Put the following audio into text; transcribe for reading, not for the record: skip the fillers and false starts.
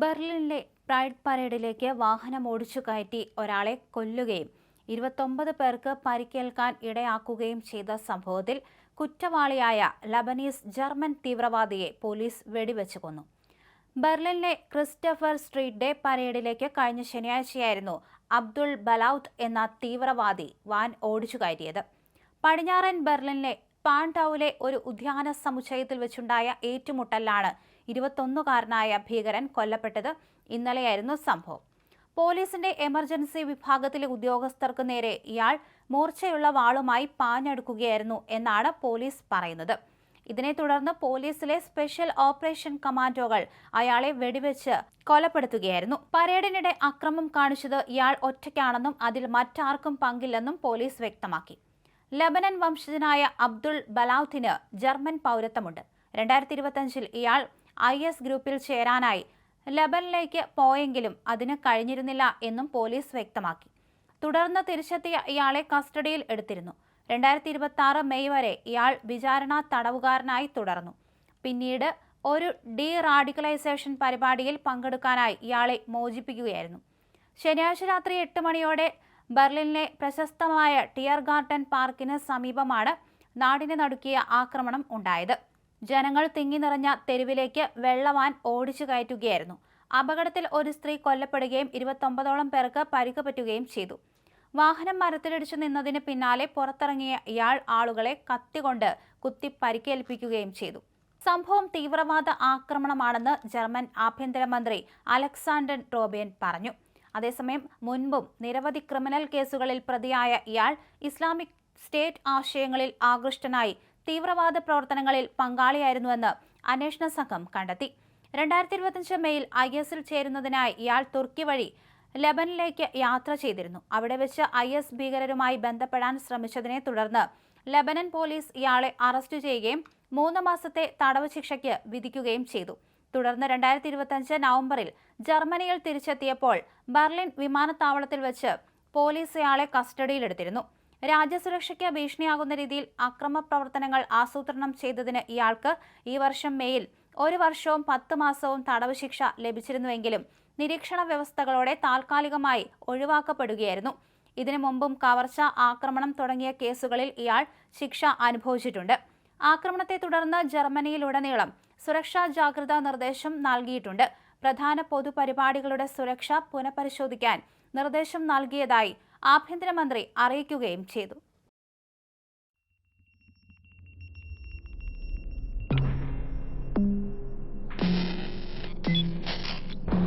ബെർലിനിലെ pride പരേഡിലേക്ക് വാഹനം ഓടിച്ചു കയറ്റി ഒരാളെ കൊല്ലുകയും 29 പേർക്ക് പരിക്കേൽക്കാൻ ഇടയാക്കുകയും ചെയ്ത സംഭവത്തിൽ കുറ്റവാളിയായ ലബനീസ് ജർമ്മൻ തീവ്രവാദിയെ പോലീസ് വെടിവെച്ച് കൊന്നു. ബെർലിനിലെ ക്രിസ്റ്റഫർ സ്ട്രീറ്റ് ഡേ പരേഡിലേക്ക് കഴിഞ്ഞ ശനിയാഴ്ചയായിരുന്നു അബ്ദുൾ ബലൌത്ത് എന്ന തീവ്രവാദി വാൻ ഓടിച്ചു കയറ്റിയത്. പടിഞ്ഞാറൻ ബെർലിനിലെ പാൻഡൌവിലെ ഒരു ഉദ്യാന സമുച്ചയത്തിൽ വെച്ചുണ്ടായ ഏറ്റുമുട്ടലിലാണ് 21കാരനായ ഭീകരൻ കൊല്ലപ്പെട്ടത്. ഇന്നലെയായിരുന്നു സംഭവം. പോലീസിന്റെ എമർജൻസി വിഭാഗത്തിലെ ഉദ്യോഗസ്ഥർക്ക് നേരെ ഇയാൾ മൂർച്ചയുള്ള വാളുമായി പാഞ്ഞടുക്കുകയായിരുന്നു എന്നാണ് പോലീസ് പറയുന്നത്. ഇതിനെ തുടർന്ന് പോലീസിലെ സ്പെഷ്യൽ ഓപ്പറേഷൻ കമാൻഡോകൾ അയാളെ വെടിവെച്ച് കൊലപ്പെടുത്തുകയായിരുന്നു. പരേഡിനിടെ അക്രമം കാണിച്ചത് ഇയാൾ ഒറ്റയ്ക്കാണെന്നും അതിൽ മറ്റാർക്കും പങ്കില്ലെന്നും പോലീസ് വ്യക്തമാക്കി. ലബനൻ വംശജനായ അബ്ദുൾ ബലൌത്തിന് ജർമ്മൻ പൗരത്വമുണ്ട്. 2025 ഇയാൾ IS ഗ്രൂപ്പിൽ ചേരാനായി ലബനിലേക്ക് പോയെങ്കിലും അതിന് കഴിഞ്ഞിരുന്നില്ല എന്നും പോലീസ് വ്യക്തമാക്കി. തുടർന്ന് തിരിച്ചെത്തിയ ഇയാളെ കസ്റ്റഡിയിൽ എടുത്തിരുന്നു. 2026 മെയ് വരെ ഇയാൾ വിചാരണ തടവുകാരനായി തുടർന്നു. പിന്നീട് ഒരു ഡീറാഡിക്കലൈസേഷൻ പരിപാടിയിൽ പങ്കെടുക്കാനായി ഇയാളെ മോചിപ്പിക്കുകയായിരുന്നു. ശനിയാഴ്ച രാത്രി 8 മണിയോടെ ബെർലിനിലെ പ്രശസ്തമായ ടിയർഗാർട്ടൻ പാർക്കിന് സമീപമാണ് നാടിനെ നടുക്കിയ ആക്രമണം ഉണ്ടായത്. ജനങ്ങൾ തിങ്ങി നിറഞ്ഞ തെരുവിലേക്ക് വെള്ളവാൻ ഓടിച്ചു കയറ്റുകയായിരുന്നു. അപകടത്തിൽ ഒരു സ്ത്രീ കൊല്ലപ്പെടുകയും 29ഓളം പേർക്ക് പരിക്ക് പറ്റുകയും ചെയ്തു. വാഹനം മരത്തിലിടിച്ചു നിന്നതിന് പിന്നാലെ പുറത്തിറങ്ങിയ ഇയാൾ ആളുകളെ കത്തികൊണ്ട് കുത്തി പരിക്കേൽപ്പിക്കുകയും ചെയ്തു. സംഭവം തീവ്രവാദ ആക്രമണമാണെന്ന് ജർമ്മൻ ആഭ്യന്തരമന്ത്രി അലക്സാണ്ടർ റോബിയൻ പറഞ്ഞു. അതേസമയം മുൻപും നിരവധി ക്രിമിനൽ കേസുകളിൽ പ്രതിയായ ഇയാൾ ഇസ്ലാമിക് സ്റ്റേറ്റ് ആശയങ്ങളിൽ ആകൃഷ്ടനായി തീവ്രവാദ പ്രവർത്തനങ്ങളിൽ പങ്കാളിയായിരുന്നുവെന്ന് അന്വേഷണ സംഘം കണ്ടെത്തി. 2025 മെയിൽ ISൽ ചേരുന്നതിനായി ഇയാൾ തുർക്കി വഴി ലബനിലേക്ക് യാത്ര ചെയ്തിരുന്നു. അവിടെ വെച്ച് IS ഭീകരരുമായി ബന്ധപ്പെടാൻ ശ്രമിച്ചതിനെ തുടർന്ന് ലബനൻ പോലീസ് ഇയാളെ അറസ്റ്റ് ചെയ്യുകയും 3 മാസത്തെ തടവ് ശിക്ഷയ്ക്ക് വിധിക്കുകയും ചെയ്തു. തുടർന്ന് 2025 നവംബറിൽ ജർമ്മനിയിൽ തിരിച്ചെത്തിയപ്പോൾ ബെർലിൻ വിമാനത്താവളത്തിൽ വെച്ച് പോലീസ് ഇയാളെ കസ്റ്റഡിയിലെടുത്തിരുന്നു. രാജ്യസുരക്ഷയ്ക്ക് ഭീഷണിയാകുന്ന രീതിയിൽ അക്രമ പ്രവർത്തനങ്ങൾ ആസൂത്രണം ചെയ്തതിന് ഇയാൾക്ക് ഈ വർഷം മെയിൽ 1 വർഷവും 10 മാസവും തടവ് ശിക്ഷ ലഭിച്ചിരുന്നുവെങ്കിലും നിരീക്ഷണ വ്യവസ്ഥകളോടെ താൽക്കാലികമായി ഒഴിവാക്കപ്പെടുകയായിരുന്നു. ഇതിനു മുമ്പും കവർച്ച, ആക്രമണം തുടങ്ങിയ കേസുകളിൽ ഇയാൾ ശിക്ഷ അനുഭവിച്ചിട്ടുണ്ട്. ആക്രമണത്തെ തുടർന്ന് ജർമ്മനിയിലുടനീളം സുരക്ഷാ ജാഗ്രതാ നിർദ്ദേശം നൽകിയിട്ടുണ്ട്. പ്രധാന പൊതുപരിപാടികളുടെ സുരക്ഷ പുനഃപരിശോധിക്കാൻ നിർദ്ദേശം നൽകിയതായി ആഭ്യന്തരമന്ത്രി അറിയിക്കുകയും ചെയ്തു.